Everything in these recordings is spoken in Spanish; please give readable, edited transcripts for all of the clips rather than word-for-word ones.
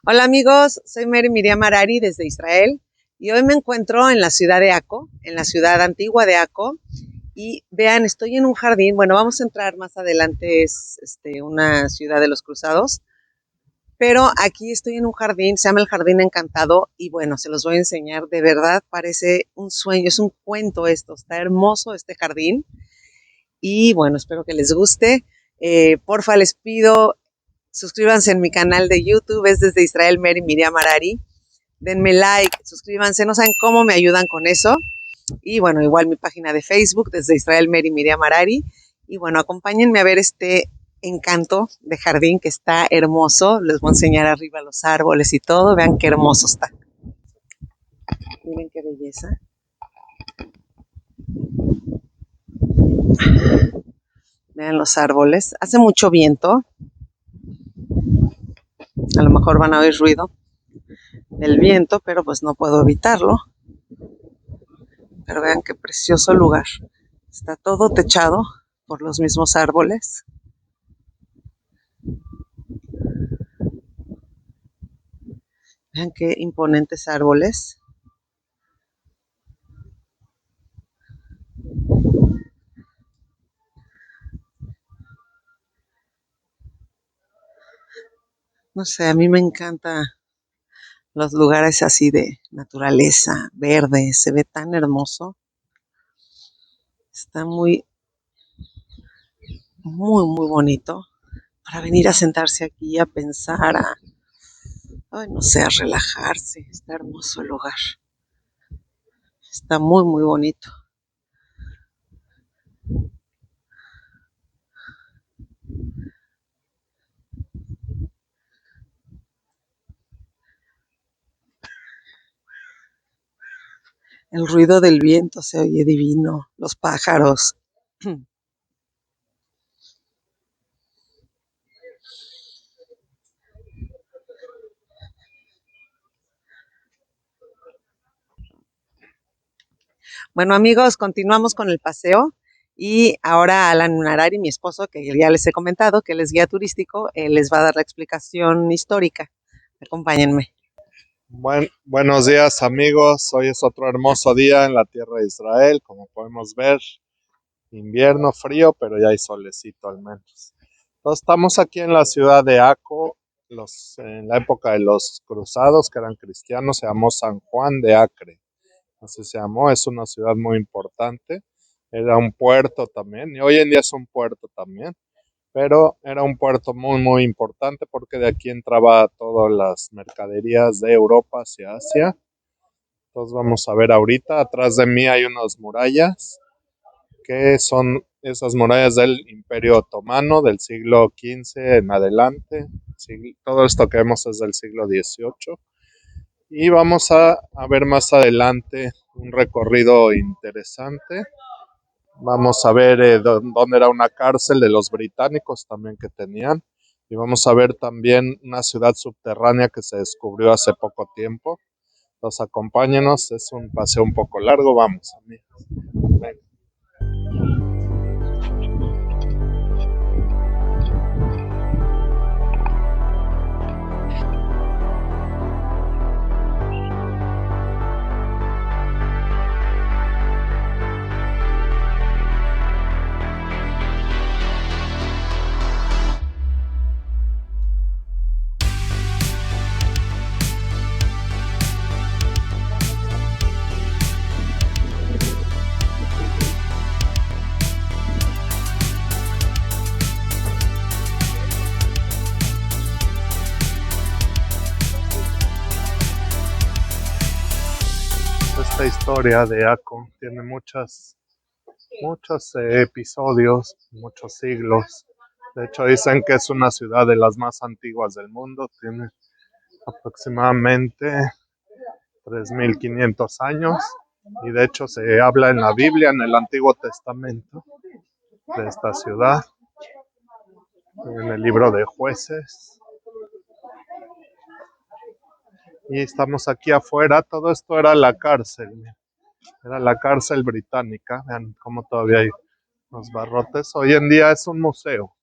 Hola amigos, soy Mary Miriam Harari desde Israel y hoy me encuentro en la ciudad de Acco, en la ciudad antigua de Acco. Y vean, estoy en un jardín. Bueno, vamos a entrar más adelante, es una ciudad de los cruzados, pero aquí estoy en un jardín, se llama el Jardín Encantado y bueno, se los voy a enseñar. De verdad parece un sueño, es un cuento esto, está hermoso este jardín y bueno, espero que les guste. Porfa, les pido, suscríbanse en mi canal de YouTube, es desde Israel Mary Miriam Harari. Denme like, suscríbanse, no saben cómo me ayudan con eso. Y bueno, igual mi página de Facebook, desde Israel Mary Miriam Harari. Y bueno, acompáñenme a ver este encanto de jardín que está hermoso. Les voy a enseñar arriba los árboles y todo. Vean qué hermoso está. Miren qué belleza. Vean los árboles. Hace mucho viento. A lo mejor van a oír ruido del viento, pero pues no puedo evitarlo. Pero vean qué precioso lugar. Está todo techado por los mismos árboles. Vean qué imponentes árboles. No sé, a mí me encanta los lugares así de naturaleza, verde, se ve tan hermoso. Está muy, muy, muy bonito para venir a sentarse aquí, a pensar, ay, no sé, a relajarse. Está hermoso el lugar. Está muy, muy bonito. El ruido del viento se oye divino, los pájaros. Bueno amigos, continuamos con el paseo y ahora Alan Harari, mi esposo, que ya les he comentado que él es guía turístico, él les va a dar la explicación histórica. Acompáñenme. Buenos días amigos, hoy es otro hermoso día en la tierra de Israel, como podemos ver, invierno frío, pero ya hay solecito al menos. Entonces, estamos aquí en la ciudad de Acco, en la época de los cruzados que eran cristianos, se llamó San Juan de Acre, así se llamó, es una ciudad muy importante, era un puerto también, y hoy en día es un puerto también. Pero era un puerto muy, muy importante porque de aquí entraba todas las mercaderías de Europa hacia Asia. Entonces vamos a ver ahorita, atrás de mí hay unas murallas, que son esas murallas del Imperio Otomano del siglo XV en adelante. Todo esto que vemos es del siglo XVIII. Y vamos a ver más adelante un recorrido interesante. Vamos a ver dónde era una cárcel de los británicos también que tenían. Y vamos a ver también una ciudad subterránea que se descubrió hace poco tiempo. Entonces acompáñenos, es un paseo un poco largo, vamos amigos. Venga. Esta historia de Acco tiene muchos episodios, muchos siglos. De hecho, dicen que es una ciudad de las más antiguas del mundo. Tiene aproximadamente 3500 años. Y de hecho se habla en la Biblia, en el Antiguo Testamento, de esta ciudad, en el libro de Jueces. Y estamos aquí afuera. Todo esto era la cárcel. Era la cárcel británica. Vean cómo todavía hay los barrotes. Hoy en día es un museo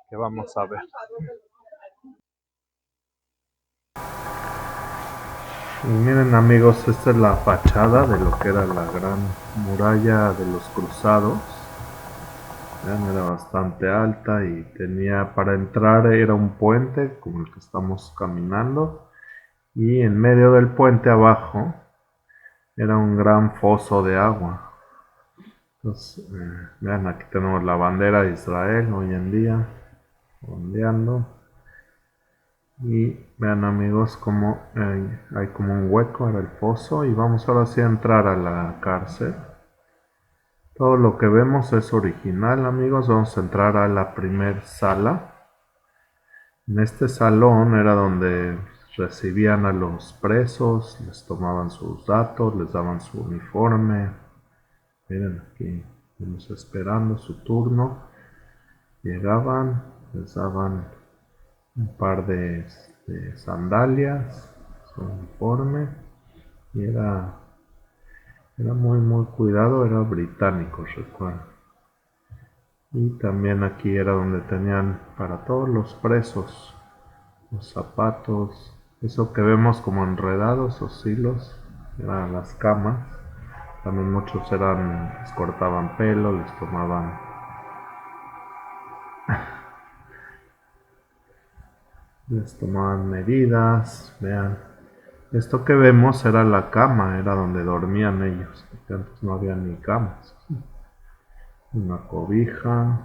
que vamos a ver. Y miren amigos, esta es la fachada de lo que era la gran muralla de los cruzados. Vean, era bastante alta y tenía, para entrar era un puente como el que estamos caminando, y en medio del puente abajo era un gran foso de agua. Entonces, vean, aquí tenemos la bandera de Israel hoy en día ondeando. Y vean amigos como hay como un hueco, era el foso, y vamos ahora sí a entrar a la cárcel. Todo lo que vemos es original amigos. Vamos a entrar a la primer sala. En este salón era donde recibían a los presos, les tomaban sus datos, les daban su uniforme. Miren aquí, estamos esperando su turno. Llegaban, les daban un par de sandalias, su uniforme, y era muy cuidado, era británico, recuerdo. Y también aquí era donde tenían para todos los presos los zapatos, eso que vemos como enredados, esos hilos, eran las camas. También muchos les cortaban pelo, les tomaban medidas. Vean, esto que vemos era la cama, era donde dormían ellos, porque antes no había ni camas. Una cobija,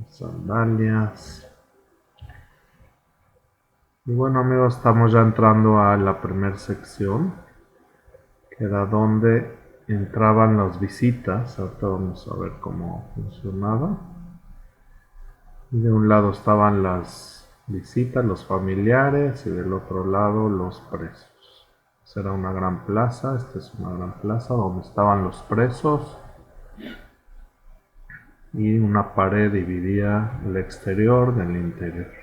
sandalias. Y bueno amigos, estamos ya entrando a la primera sección, que era donde entraban las visitas. Ahorita vamos a ver cómo funcionaba. Y de un lado estaban las visitas, los familiares, y del otro lado los presos. Esta era una gran plaza, esta es una gran plaza donde estaban los presos, y una pared dividía el exterior del interior.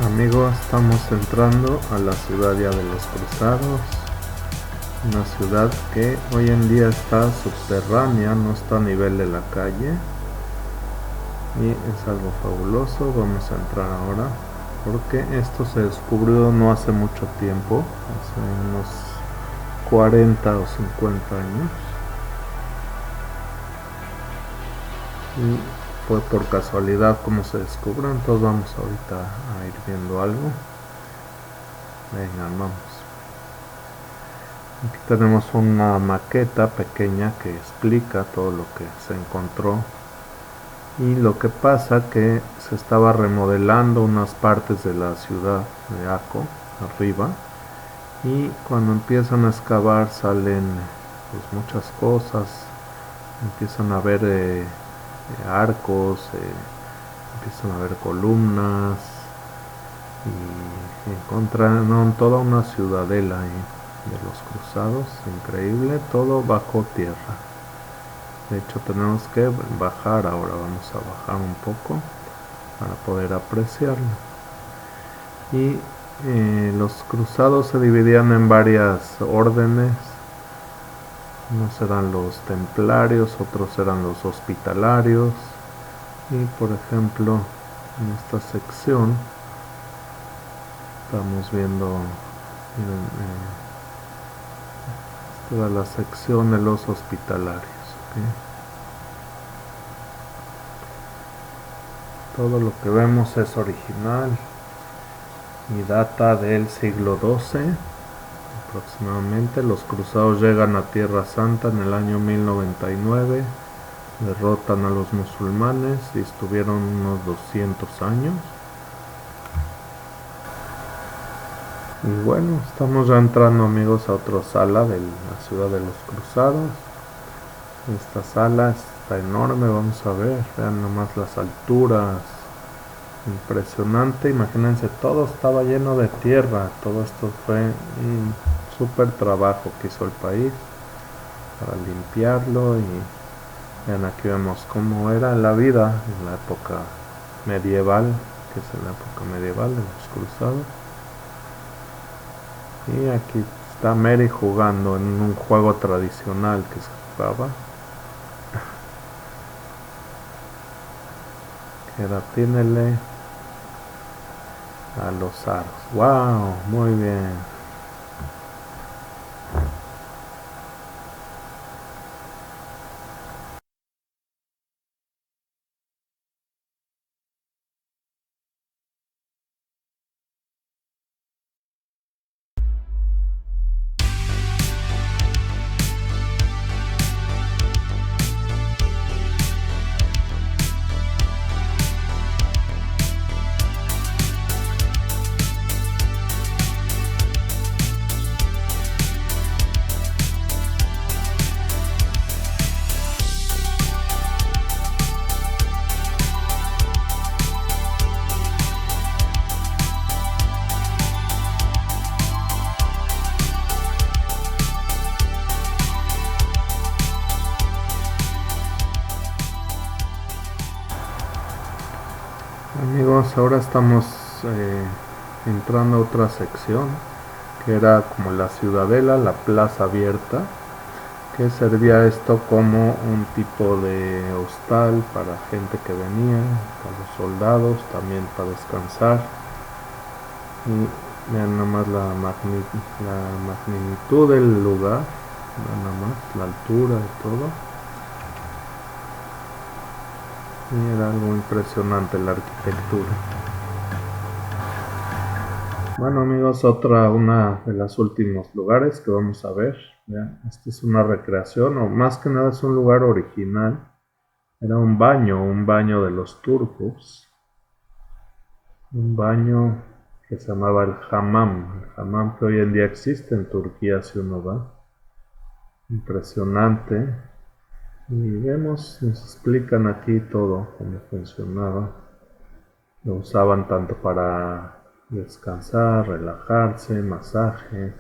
Amigos, estamos entrando a la ciudad ya de los Cruzados, una ciudad que hoy en día está subterránea, no está a nivel de la calle, y es algo fabuloso. Vamos a entrar ahora porque esto se descubrió no hace mucho tiempo, hace unos 40 o 50 años, y fue por casualidad como se descubrió. Entonces vamos ahorita a ir viendo algo. Venga, vamos. Aquí tenemos una maqueta pequeña que explica todo lo que se encontró. Y lo que pasa que se estaba remodelando unas partes de la ciudad de Akko arriba, y cuando empiezan a excavar salen pues muchas cosas. Empiezan a ver arcos, empiezan a ver columnas, y encontraron toda una ciudadela ahí de los Cruzados, increíble, todo bajo tierra. De hecho tenemos que bajar ahora, vamos a bajar un poco para poder apreciarlo. Y los Cruzados se dividían en varias órdenes. Unos eran los templarios, otros eran los hospitalarios. Y por ejemplo, en esta sección estamos viendo, miren, toda la sección de los hospitalarios. ¿Okay? Todo lo que vemos es original y data del siglo XII aproximadamente. Los cruzados llegan a Tierra Santa en el año 1099, derrotan a los musulmanes y estuvieron unos 200 años. Y bueno, estamos ya entrando, amigos, a otra sala de la ciudad de los cruzados. Esta sala está enorme, vamos a ver, vean nomás las alturas, impresionante. Imagínense, todo estaba lleno de tierra. Todo esto fue un súper trabajo que hizo el país para limpiarlo. Y vean, aquí vemos cómo era la vida en la época medieval, que es en la época medieval de los cruzados. Y aquí está Mary jugando en un juego tradicional que se jugaba, que era atínele a los aros. ¡Wow! Muy bien. Amigos, ahora estamos entrando a otra sección que era como la ciudadela, la plaza abierta, que servía esto como un tipo de hostal para gente que venía, para los soldados, también para descansar. Y vean nomás la magnitud del lugar, vean nomás la altura y todo. Y era algo impresionante la arquitectura. Bueno, amigos, una de los últimos lugares que vamos a ver. Vean, esta es una recreación, o más que nada es un lugar original. Era un baño de los turcos. Un baño que se llamaba el hammam. El hammam que hoy en día existe en Turquía si uno va. Impresionante. Y vemos, nos explican aquí todo cómo funcionaba. Lo usaban tanto para descansar, relajarse, masajes,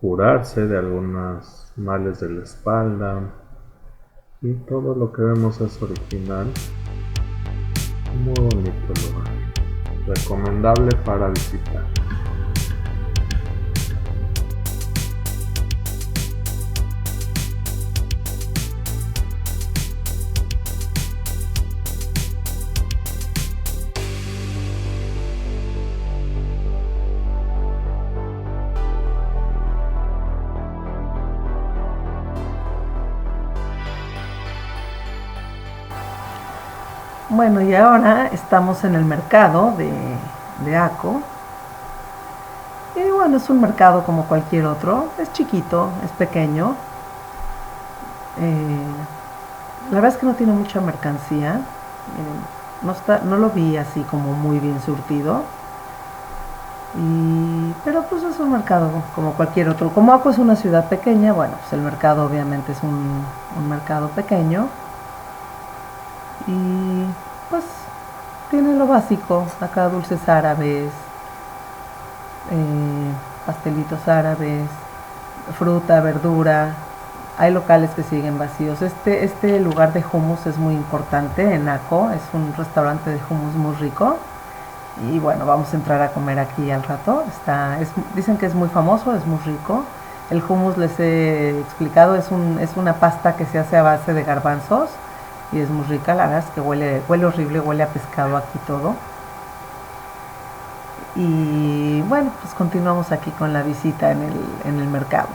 curarse de algunos males de la espalda. Y todo lo que vemos es original. Muy bonito lugar. Recomendable para visitar. Bueno, y ahora estamos en el mercado de Akko. Y bueno, es un mercado como cualquier otro. Es chiquito, es pequeño. La verdad es que no tiene mucha mercancía. No lo vi así como muy bien surtido. Pero pues es un mercado como cualquier otro. Como Akko es una ciudad pequeña, bueno, pues el mercado obviamente es un mercado pequeño. Y pues tiene lo básico, acá dulces árabes, pastelitos árabes, fruta, verdura. Hay locales que siguen vacíos. Este lugar de hummus es muy importante en Akko, es un restaurante de hummus muy rico. Y bueno, vamos a entrar a comer aquí al rato. Dicen que es muy famoso, es muy rico. El hummus, les he explicado, es una pasta que se hace a base de garbanzos. Y es muy rica, la verdad es que huele horrible, huele a pescado aquí todo. Y bueno, pues continuamos aquí con la visita en el mercado.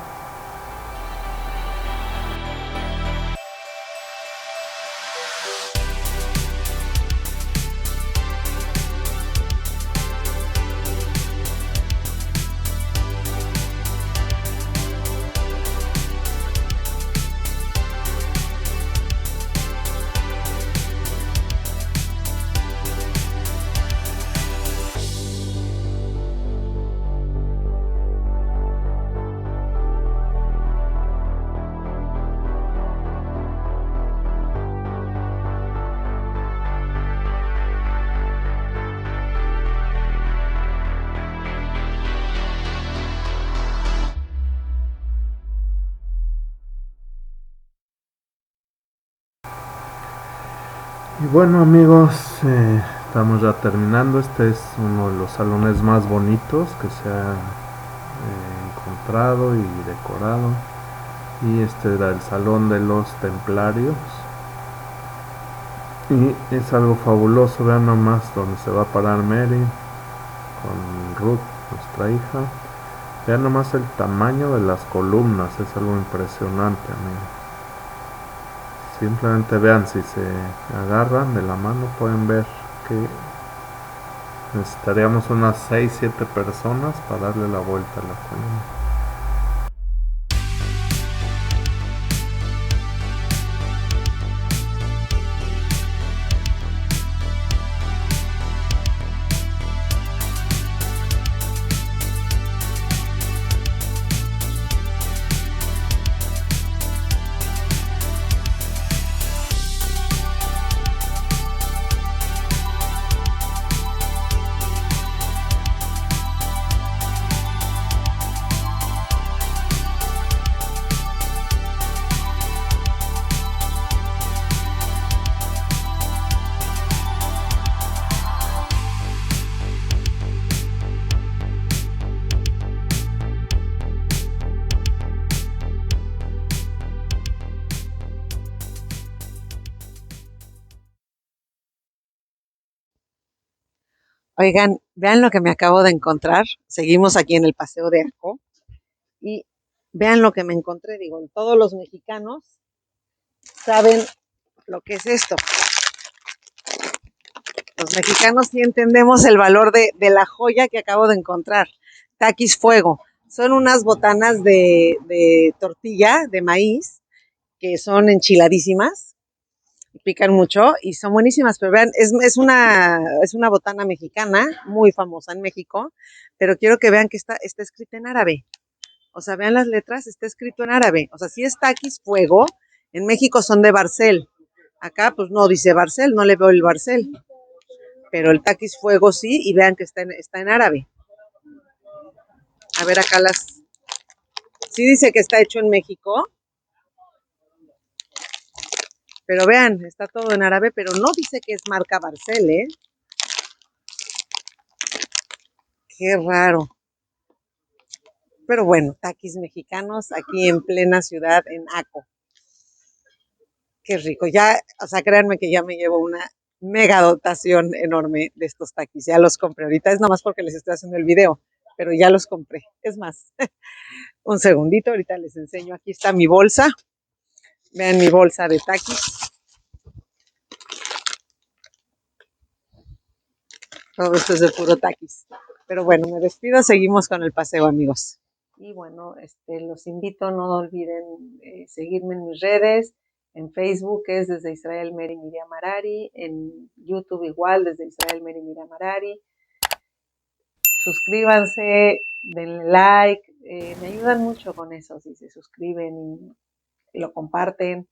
Y bueno amigos, estamos ya terminando. Este es uno de los salones más bonitos que se ha encontrado y decorado. Y este era el salón de los templarios. Y es algo fabuloso, vean nomás donde se va a parar Mary con Ruth, nuestra hija. Vean nomás el tamaño de las columnas, es algo impresionante, amigos. Simplemente vean, si se agarran de la mano pueden ver que necesitaríamos unas 6-7 personas para darle la vuelta a la columna. Oigan, vean lo que me acabo de encontrar. Seguimos aquí en el Paseo de Aco y vean lo que me encontré. Digo, todos los mexicanos saben lo que es esto. Los mexicanos sí entendemos el valor de la joya que acabo de encontrar. Taquis Fuego. Son unas botanas de tortilla, de maíz, que son enchiladísimas, pican mucho y son buenísimas. Pero vean, es una botana mexicana, muy famosa en México, pero quiero que vean que está escrita en árabe. O sea, vean las letras, está escrito en árabe. O sea, si es Taquis Fuego, en México son de Barcel. Acá, pues no dice Barcel, no le veo el Barcel. Pero el Taquis Fuego sí, y vean que está en árabe. A ver, acá las. Sí dice que está hecho en México, pero vean, está todo en árabe, pero no dice que es marca Barcel, ¿eh? Qué raro. Pero bueno, taquis mexicanos aquí en plena ciudad, en Aco. Qué rico. Ya, o sea, créanme que ya me llevo una mega dotación enorme de estos taquis. Ya los compré. Ahorita es nomás porque les estoy haciendo el video, pero ya los compré. Es más, un segundito, ahorita les enseño. Aquí está mi bolsa. Vean mi bolsa de taquis. Todo esto es de puro taquis. Pero bueno, me despido. Seguimos con el paseo, amigos. Y bueno, los invito, no olviden seguirme en mis redes. En Facebook es desde Israel Mary Miriam Harari, en YouTube igual desde Israel Mary Miriam Harari. Suscríbanse, denle like, me ayudan mucho con eso si se suscriben y lo comparten.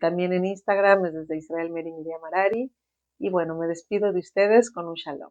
También en Instagram es desde Israel Mary Miriam Harari. Y bueno, me despido de ustedes con un shalom.